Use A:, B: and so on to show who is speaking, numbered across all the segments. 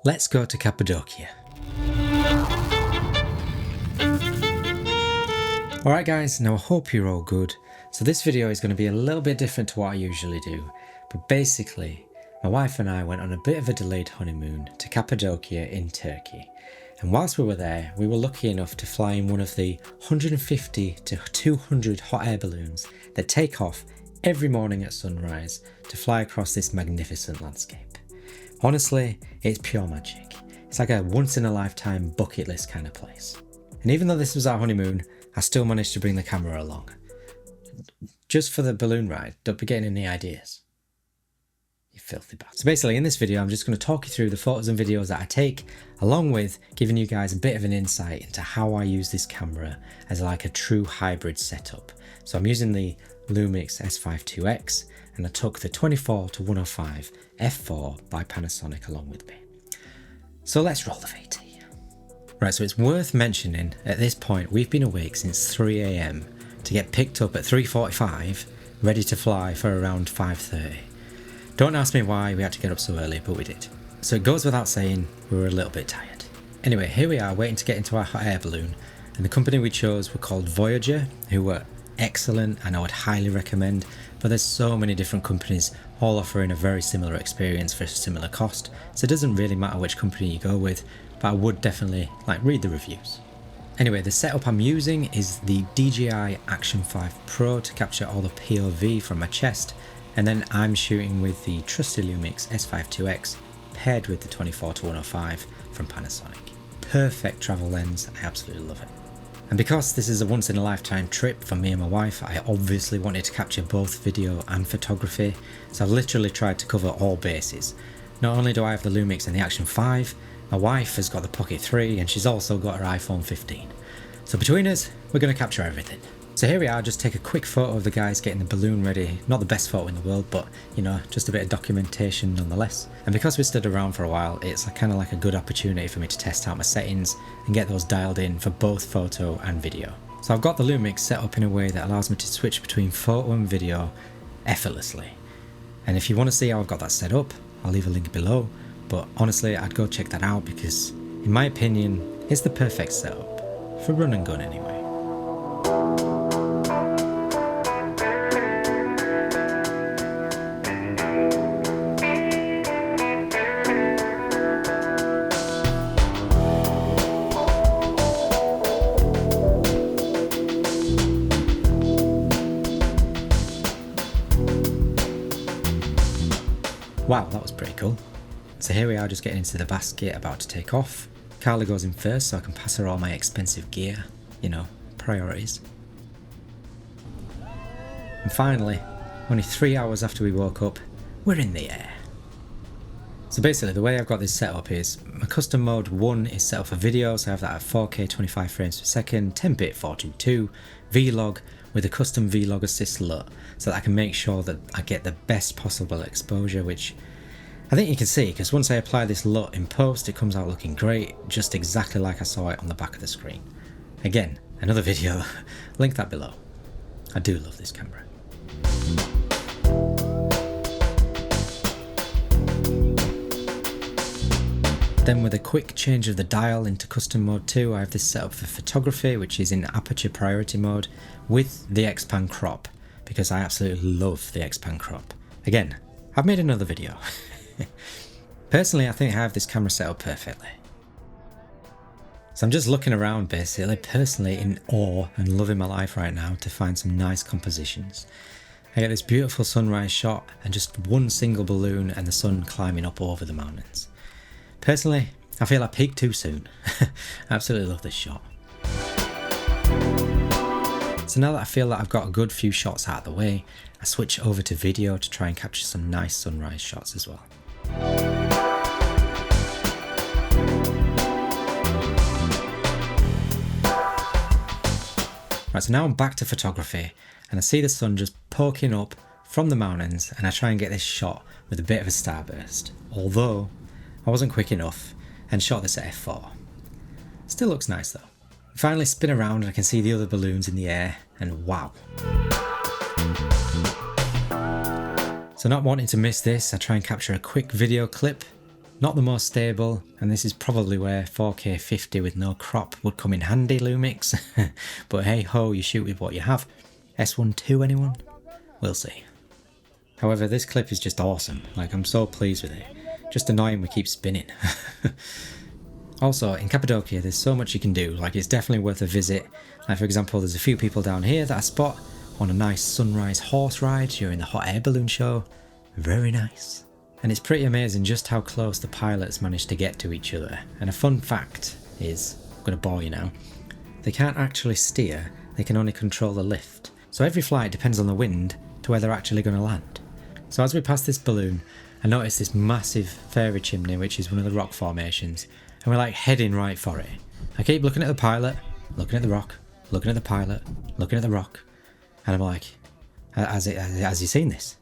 A: let's go to Cappadocia. Alright guys, now I hope you're all good. So this video is going to be a little bit different to what I usually do. But basically, my wife and I went on a bit of a delayed honeymoon to Cappadocia in Turkey. And whilst we were there, we were lucky enough to fly in one of the 150 to 200 hot air balloons that take off every morning at sunrise to fly across this magnificent landscape. Honestly, it's pure magic. It's like a once in a lifetime bucket list kind of place. And even though this was our honeymoon, I still managed to bring the camera along. Just for the balloon ride, don't be getting any ideas. You filthy bastard. So basically in this video, I'm just going to talk you through the photos and videos that I take, along with giving you guys a bit of an insight into how I use this camera as like a true hybrid setup. So I'm using the Lumix S5iix, and I took the 24 to 105 f4 by Panasonic along with me. So let's roll the VT. Right, so it's worth mentioning at this point we've been awake since 3 AM to get picked up at 3:45, ready to fly for around 5:30. Don't ask me why we had to get up so early, but we did. So it goes without saying we were a little bit tired. Anyway, here we are waiting to get into our hot air balloon, and the company we chose were called Voyager, who were excellent and I would highly recommend, but there's so many different companies all offering a very similar experience for a similar cost, so it doesn't really matter which company you go with, but I would definitely read the reviews. Anyway, the setup I'm using is the DJI Action 5 Pro to capture all the POV from my chest, and then I'm shooting with the trusty Lumix S5iix paired with the 24 to 105 from Panasonic. Perfect travel lens, I absolutely love it. And because this is a once in a lifetime trip for me and my wife, I obviously wanted to capture both video and photography, so I've literally tried to cover all bases. Not only do I have the Lumix and the Action 5, my wife has got the Pocket 3 and she's also got her iPhone 15. So between us, we're going to capture everything. So here we are, just take a quick photo of the guys getting the balloon ready. Not the best photo in the world, but you know, just a bit of documentation nonetheless. And because we stood around for a while, it's kind of like a good opportunity for me to test out my settings and get those dialed in for both photo and video. So I've got the Lumix set up in a way that allows me to switch between photo and video effortlessly. And if you want to see how I've got that set up, I'll leave a link below. But honestly, I'd go check that out because, in my opinion, it's the perfect setup. For run and gun anyway. Wow, that was pretty cool. So here we are, just getting into the basket, about to take off. Carla goes in first so I can pass her all my expensive gear. You know, priorities. And finally, only 3 hours after we woke up, we're in the air. So basically the way I've got this set up is, my custom mode 1 is set up for video, so I have that at 4K 25 frames per second, 10-bit 422, Vlog with a custom Vlog assist LUT, so that I can make sure that I get the best possible exposure, which I think you can see, because once I apply this LUT in post, it comes out looking great, just exactly like I saw it on the back of the screen. Again, another video, link that below. I do love this camera. Then with a quick change of the dial into custom mode 2, I have this set up for photography, which is in aperture priority mode with the X-Pan crop, because I absolutely love the X-Pan crop. Again, I've made another video. Personally, I think I have this camera set up perfectly. So I'm just looking around basically, personally in awe and loving my life right now to find some nice compositions. I get this beautiful sunrise shot and just one single balloon and the sun climbing up over the mountains. Personally, I feel I peaked too soon. I absolutely love this shot. So now that I feel that I've got a good few shots out of the way, I switch over to video to try and capture some nice sunrise shots as well. Right, so now I'm back to photography and I see the sun just poking up from the mountains and I try and get this shot with a bit of a starburst, although I wasn't quick enough and shot this at f4. Still looks nice though. Finally spin around and I can see the other balloons in the air and wow. So not wanting to miss this, I try and capture a quick video clip Not the most stable, and this is probably where 4K 50 with no crop would come in handy, Lumix. But hey ho, you shoot with what you have. S1 II anyone? We'll see. However, this clip is just awesome, like I'm so pleased with it. Just annoying we keep spinning. Also, in Cappadocia there's so much you can do, like it's definitely worth a visit. Like for example, there's a few people down here that I spot on a nice sunrise horse ride during the hot air balloon show. Very nice. And it's pretty amazing just how close the pilots managed to get to each other. And a fun fact is, I'm going to bore you now, they can't actually steer, they can only control the lift. So every flight depends on the wind to where they're actually going to land. So as we pass this balloon, I notice this massive fairy chimney, which is one of the rock formations, and we're like heading right for it. I keep looking at the pilot, looking at the rock, looking at the pilot, looking at the rock, and I'm like, has he seen this?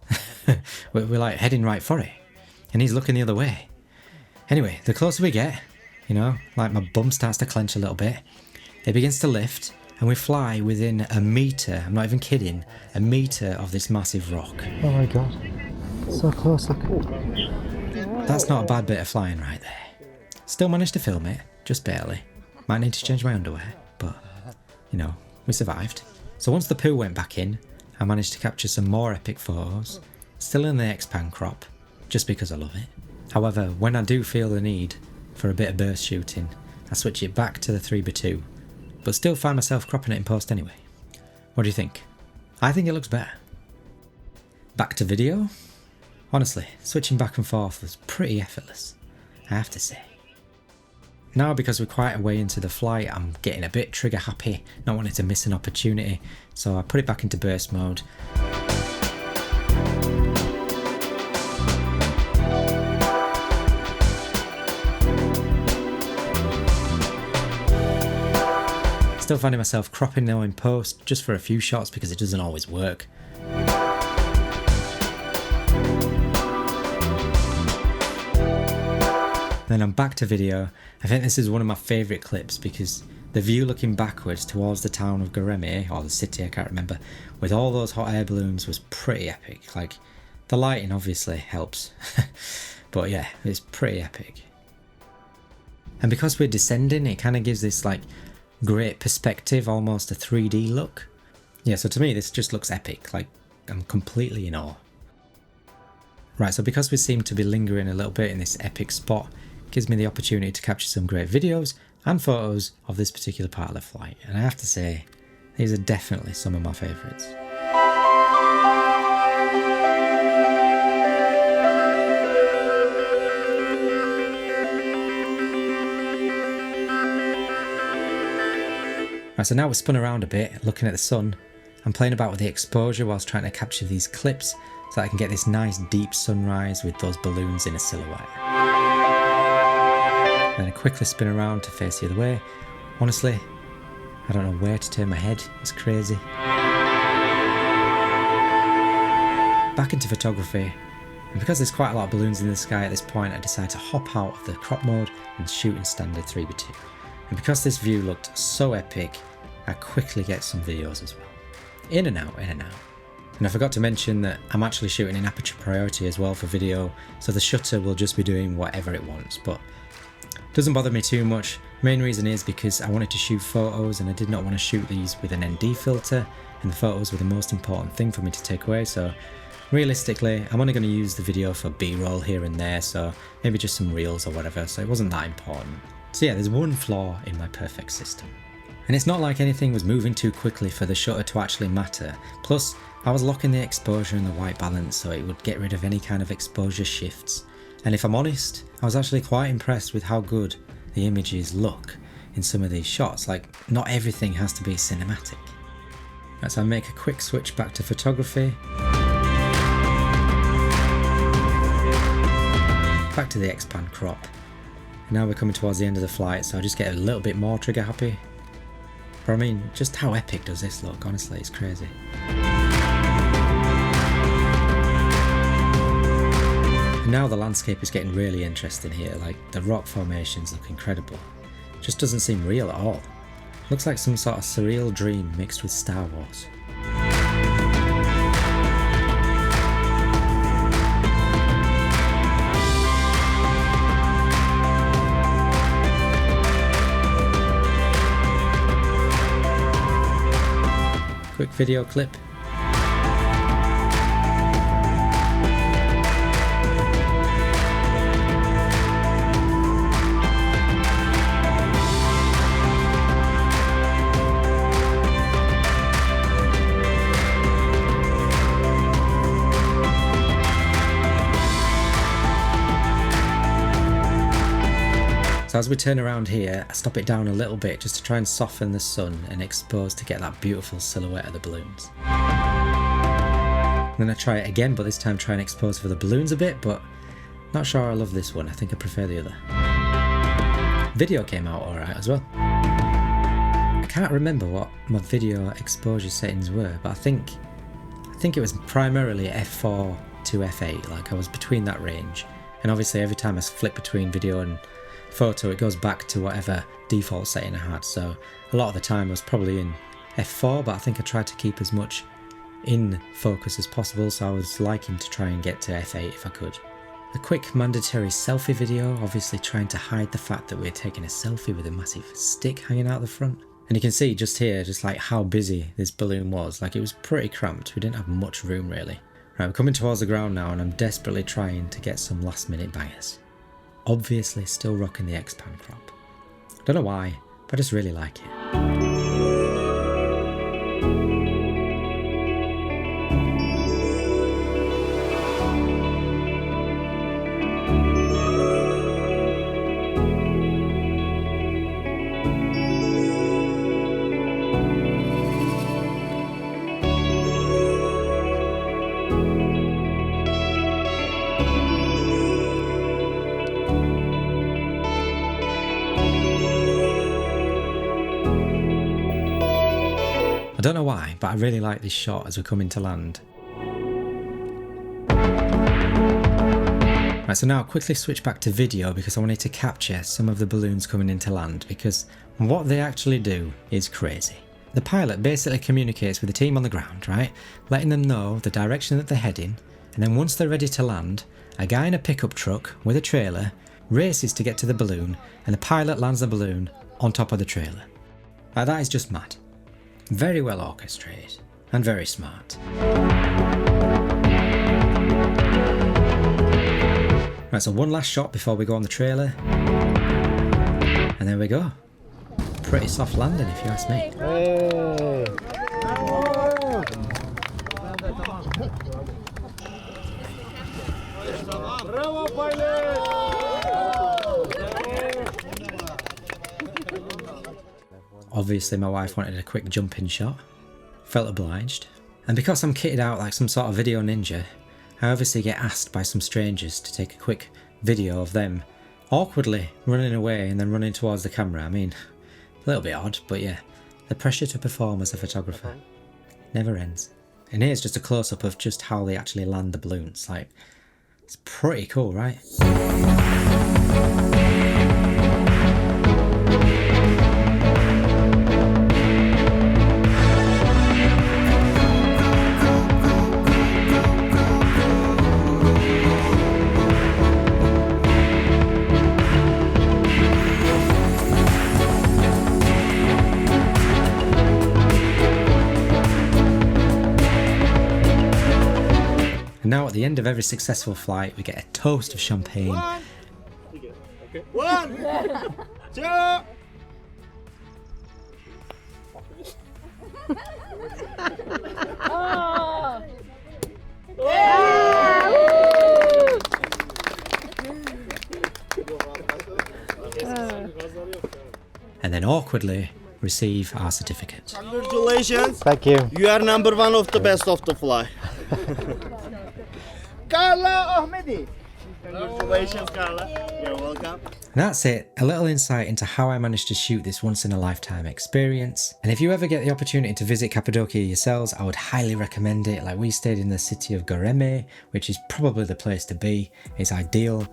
A: We're like heading right for it. And he's looking the other way. Anyway, the closer we get, you know, like my bum starts to clench a little bit, it begins to lift, and we fly within a metre, I'm not even kidding, a metre of this massive rock.
B: Oh my god, so close, look.
A: That's not a bad bit of flying right there. Still managed to film it, just barely. Might need to change my underwear, but, you know, we survived. So once the poo went back in, I managed to capture some more epic photos, still in the X-Pan crop, just because I love it. However, when I do feel the need for a bit of burst shooting, I switch it back to the 3x2, but still find myself cropping it in post anyway. What do you think? I think it looks better. Back to video? Honestly, switching back and forth was pretty effortless, I have to say. Now, because we're quite a way into the flight, I'm getting a bit trigger happy, not wanting to miss an opportunity, so I put it back into burst mode. Still finding myself cropping now in post, just for a few shots because it doesn't always work. Then I'm back to video. I think this is one of my favourite clips because the view looking backwards towards the town of Garemme, or the city, I can't remember, with all those hot air balloons was pretty epic. Like, the lighting obviously helps, but yeah, it's pretty epic. And because we're descending, it kind of gives this like great perspective, almost a 3D look. Yeah, so to me this just looks epic, like I'm completely in awe. Right, so because we seem to be lingering a little bit in this epic spot, it gives me the opportunity to capture some great videos and photos of this particular part of the flight, and I have to say, these are definitely some of my favourites. Right, so now we're spun around a bit, looking at the sun. I'm playing about with the exposure whilst trying to capture these clips so that I can get this nice deep sunrise with those balloons in a silhouette. Then I quickly spin around to face the other way. Honestly, I don't know where to turn my head, it's crazy. Back into photography, and because there's quite a lot of balloons in the sky at this point, I decide to hop out of the crop mode and shoot in standard 3x2. And because this view looked so epic, I quickly get some videos as well. In and out, in and out. And I forgot to mention that I'm actually shooting in aperture priority as well for video, so the shutter will just be doing whatever it wants, but it doesn't bother me too much. Main reason is because I wanted to shoot photos and I did not want to shoot these with an ND filter, and the photos were the most important thing for me to take away, so realistically I'm only going to use the video for B-roll here and there, so maybe just some reels or whatever, so it wasn't that important. So yeah, there's one flaw in my perfect system. And it's not like anything was moving too quickly for the shutter to actually matter. Plus, I was locking the exposure and the white balance so it would get rid of any kind of exposure shifts. And if I'm honest, I was actually quite impressed with how good the images look in some of these shots. Like, not everything has to be cinematic. Right, so I make a quick switch back to photography. Back to the X-Pan crop. Now we're coming towards the end of the flight, so I just get a little bit more trigger happy. But I mean, just how epic does this look? Honestly, it's crazy. And now the landscape is getting really interesting here, like the rock formations look incredible. Just doesn't seem real at all. Looks like some sort of surreal dream mixed with Star Wars. quick video clip. So as we turn around here, I stop it down a little bit just to try and soften the sun and expose to get that beautiful silhouette of the balloons. And then I try it again, but this time try and expose for the balloons a bit, but not sure I love this one. I think I prefer the other. Video came out alright as well. I can't remember what my video exposure settings were, but I think it was primarily f4 to f8, like I was between that range. And obviously every time I flip between video and photo it goes back to whatever default setting I had, so a lot of the time I was probably in f4, but I think I tried to keep as much in focus as possible, so I was liking to try and get to f8 if I could. A quick mandatory selfie video, obviously trying to hide the fact that we're taking a selfie with a massive stick hanging out the front. And you can see just here just like how busy this balloon was, like it was pretty cramped, we didn't have much room really. Right, we're coming towards the ground now and I'm desperately trying to get some last minute bangers. Obviously still rocking the expand crop. Don't know why, but I just really like it. I don't know why, but I really like this shot as we're coming to land. Right, so now I'll quickly switch back to video because I wanted to capture some of the balloons coming into land, because what they actually do is crazy. The pilot basically communicates with the team on the ground, right, letting them know the direction that they're heading, and then once they're ready to land, a guy in a pickup truck with a trailer races to get to the balloon, and the pilot lands the balloon on top of the trailer. Now that is just mad. Very well orchestrated and very smart. Right, so one last shot before we go on the trailer, and there we go. Pretty soft landing if you ask me.
B: Hey.
C: Bravo, pilot!
A: Obviously my wife wanted a quick jumping shot, felt obliged, and because I'm kitted out like some sort of video ninja, I obviously get asked by some strangers to take a quick video of them awkwardly running away and then running towards the camera. I mean, a little bit odd, but yeah, the pressure to perform as a photographer never ends. And here's just a close-up of just how they actually land the balloons. Like, it's pretty cool, right? And now at the end of every successful flight, we get a toast of champagne.
C: One, two.
A: And then awkwardly receive our certificate.
C: Congratulations.
B: Thank you.
C: You are number one of the best of the fly. Carla Ahmedi. Congratulations, Carla. You're welcome.
A: And that's it, a little insight into how I managed to shoot this once in a lifetime experience. And if you ever get the opportunity to visit Cappadocia yourselves, I would highly recommend it. Like, we stayed in the city of Göreme, which is probably the place to be. It's ideal.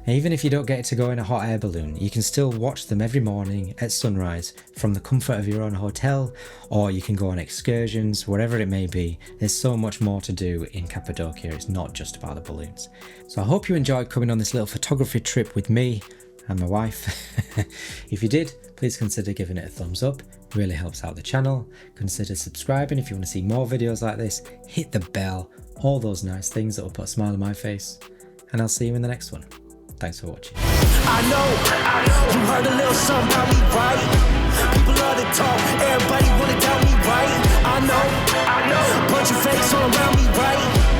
A: And even if you don't get to go in a hot air balloon, you can still watch them every morning at sunrise from the comfort of your own hotel, or you can go on excursions, whatever it may be. There's so much more to do in Cappadocia. It's not just about the balloons. So I hope you enjoyed coming on this little photography trip with me and my wife. If you did, please consider giving it a thumbs up. It really helps out the channel. Consider subscribing if you want to see more videos like this. Hit the bell, all those nice things that will put a smile on my face. And I'll see you in the next one. Thanks for watching.
D: I know, you heard a little something about me, right? People love to talk, everybody wanna tell me, right? I know, bunch of fakes all around me, right?